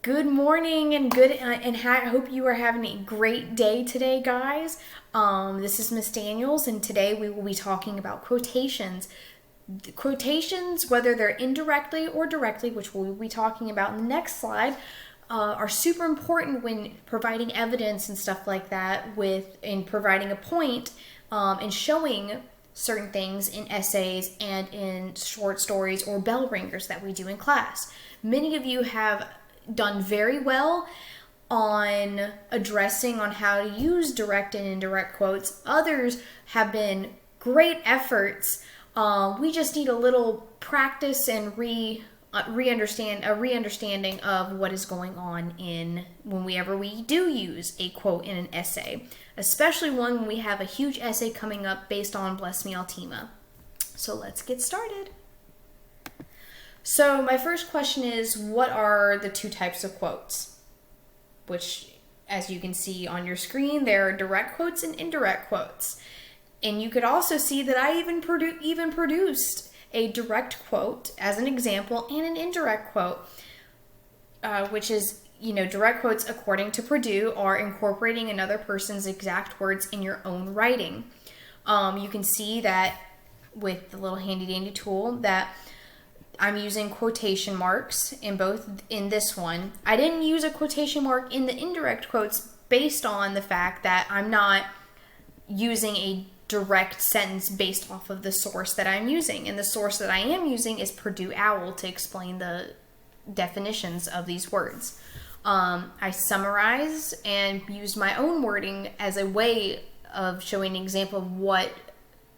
Good morning and I hope you are having a great day today, guys. This is Miss Daniels, and today we will be talking about quotations. Quotations, whether they're indirectly or directly, which we'll be talking about in the next slide, are super important when providing evidence and stuff like that, in providing a point and showing certain things in essays and in short stories or bell ringers that we do in class. Many of you have done very well on addressing on how to use direct and indirect quotes. Others have been great efforts. We just need a little practice and re-understanding of what is going on whenever we do use a quote in an essay, especially when we have a huge essay coming up based on Bless Me Altima. So let's get started. So my first question is, what are the two types of quotes? Which, as you can see on your screen, there are direct quotes and indirect quotes. And you could also see that I even produced a direct quote as an example and an indirect quote, which is, direct quotes, according to Purdue, are incorporating another person's exact words in your own writing. You can see that with the little handy dandy tool that I'm using quotation marks in this one. I didn't use a quotation mark in the indirect quotes based on the fact that I'm not using a direct sentence based off of the source that I'm using. And the source that I am using is Purdue OWL to explain the definitions of these words. I summarized and used my own wording as a way of showing an example of what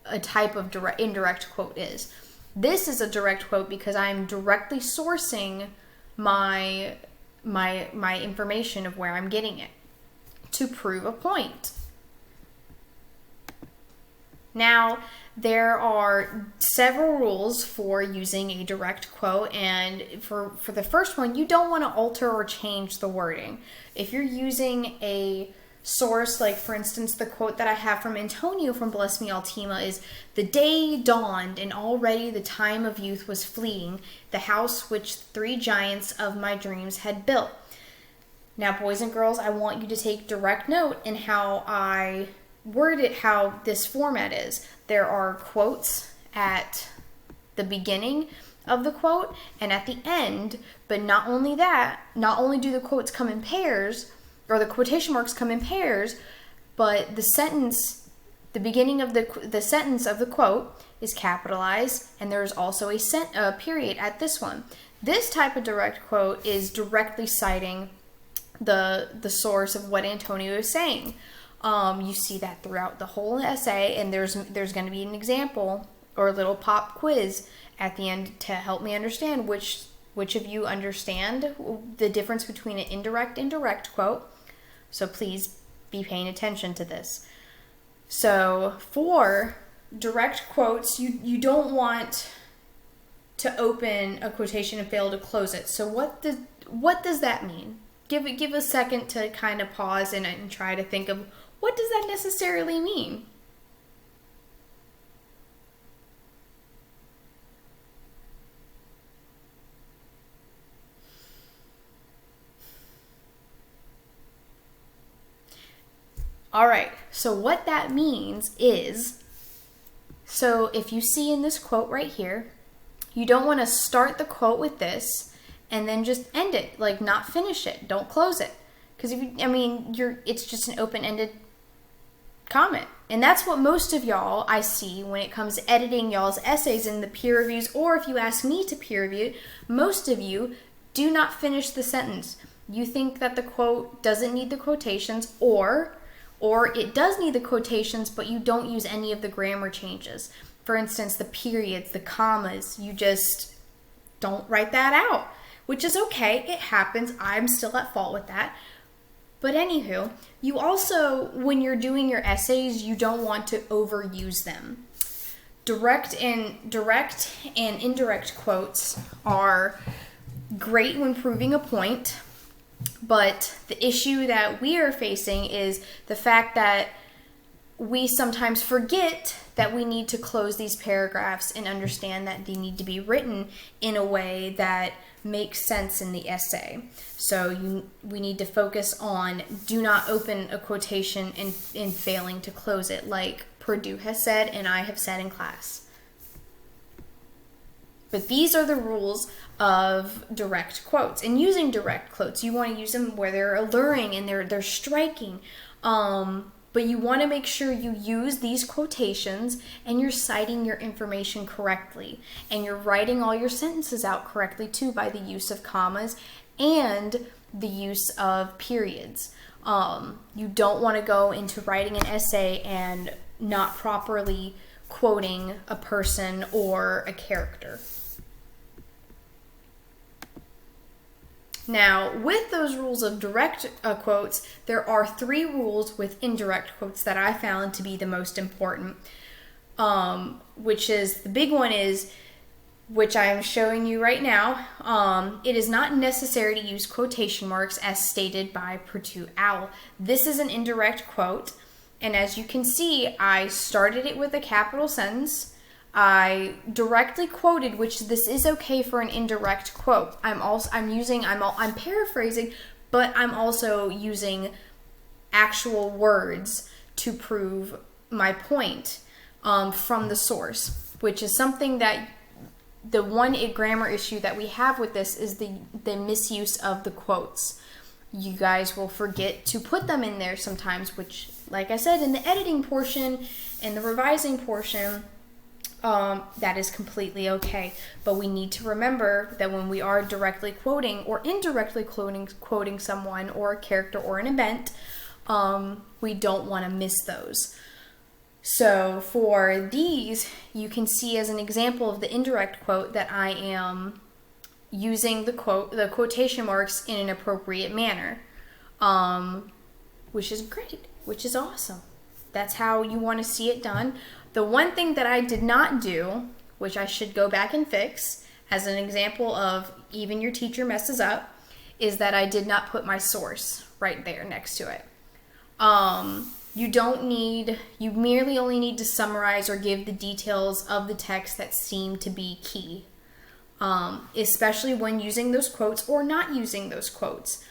a type of indirect quote is. This is a direct quote because I'm directly sourcing my information of where I'm getting it to prove a point. Now, there are several rules for using a direct quote, and for the first one, you don't want to alter or change the wording. If you're using a source, like for instance the quote that I have from Antonio from Bless Me Altima is, "The day dawned and already the time of youth was fleeting, the house which 3 giants of my dreams had built." Now, boys and girls, I want you to take direct note in how I word it, how this format is. There are quotes at the beginning of the quote and at the end, but not only do the quotes come in pairs, or the quotation marks come in pairs, but the beginning of the sentence of the quote is capitalized, and there's also a period at this one. This type of direct quote is directly citing the source of what Antonio is saying. You see that throughout the whole essay, and there's going to be an example or a little pop quiz at the end to help me understand which of you understand the difference between an indirect and direct quote. So please be paying attention to this. So for direct quotes, you don't want to open a quotation and fail to close it. So what does that mean? Give a second to kind of pause and try to think of, what does that necessarily mean? All right, so what that means is, so if you see in this quote right here, you don't want to start the quote with this and then just end it, like not finish it, don't close it. Because it's just an open-ended comment. And that's what most of y'all I see when it comes to editing y'all's essays in the peer reviews, or if you ask me to peer review it, most of you do not finish the sentence. You think that the quote doesn't need the quotations, or it does need the quotations, but you don't use any of the grammar changes. For instance, the periods, the commas, you just don't write that out, which is okay. It happens. I'm still at fault with that. But anywho, you also, when you're doing your essays, you don't want to overuse them. Direct and indirect quotes are great when proving a point. But the issue that we are facing is the fact that we sometimes forget that we need to close these paragraphs and understand that they need to be written in a way that make sense in the essay. So we need to focus on do not open a quotation and failing to close it, like Purdue has said and I have said in class. But these are the rules of direct quotes. And using direct quotes, you want to use them where they're alluring and they're striking. But you want to make sure you use these quotations and you're citing your information correctly. And you're writing all your sentences out correctly too by the use of commas and the use of periods. You don't want to go into writing an essay and not properly quoting a person or a character. Now, with those rules of direct quotes, there are 3 rules with indirect quotes that I found to be the most important, which is, the big one is, which I am showing you right now, it is not necessary to use quotation marks as stated by Purdue OWL. This is an indirect quote, and as you can see, I started it with a capital sentence. I directly quoted, which this is okay for an indirect quote. I'm paraphrasing, but I'm also using actual words to prove my point from the source, which is something that the one grammar issue that we have with this is the misuse of the quotes. You guys will forget to put them in there sometimes, which, like I said, in the editing portion and the revising portion, that is completely okay. But we need to remember that when we are directly quoting or indirectly quoting someone or a character or an event, we don't want to miss those. So for these, you can see as an example of the indirect quote that I am using the quotation marks in an appropriate manner, which is great, which is awesome. That's how you want to see it done. The one thing that I did not do, which I should go back and fix, as an example of even your teacher messes up, is that I did not put my source right there next to it. You merely only need to summarize or give the details of the text that seem to be key, especially when using those quotes or not using those quotes.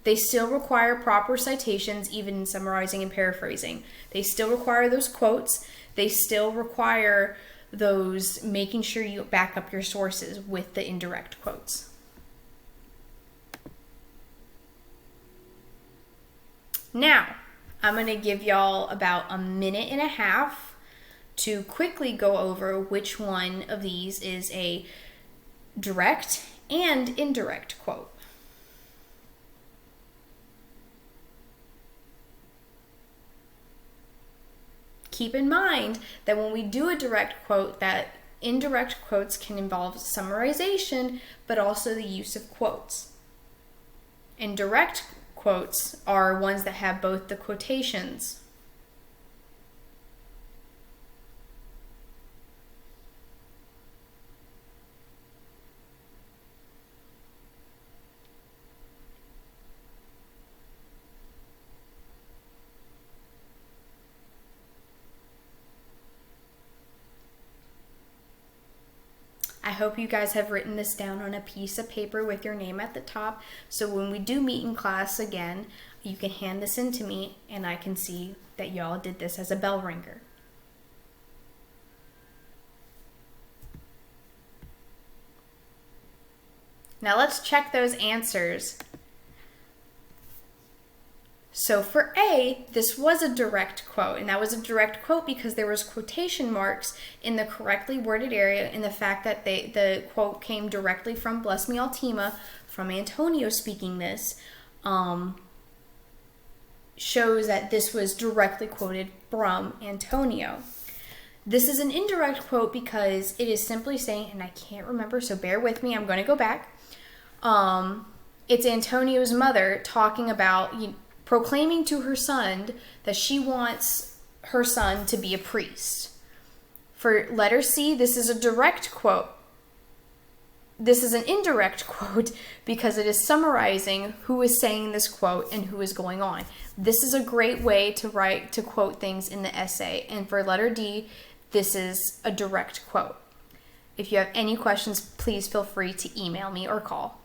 They still require proper citations, even in summarizing and paraphrasing. They still require those quotes. They still require those making sure you back up your sources with the indirect quotes. Now, I'm going to give y'all about a minute and a half to quickly go over which one of these is a direct and indirect quote. Keep in mind that when we do a direct quote, that indirect quotes can involve summarization, but also the use of quotes. And direct quotes are ones that have both the quotations. I hope you guys have written this down on a piece of paper with your name at the top, so when we do meet in class again, you can hand this in to me and I can see that y'all did this as a bell ringer. Now let's check those answers. So for A, this was a direct quote, and that was a direct quote because there was quotation marks in the correctly worded area, and the fact that the quote came directly from Bless Me Altima, from Antonio speaking this, shows that this was directly quoted from Antonio. This is an indirect quote because it is simply saying, and I can't remember, so bear with me, I'm going to go back. It's Antonio's mother talking about, proclaiming to her son that she wants her son to be a priest. For letter C, this is a direct quote. This is an indirect quote because it is summarizing who is saying this quote and who is going on. This is a great way to quote things in the essay. And for letter D, this is a direct quote. If you have any questions, please feel free to email me or call.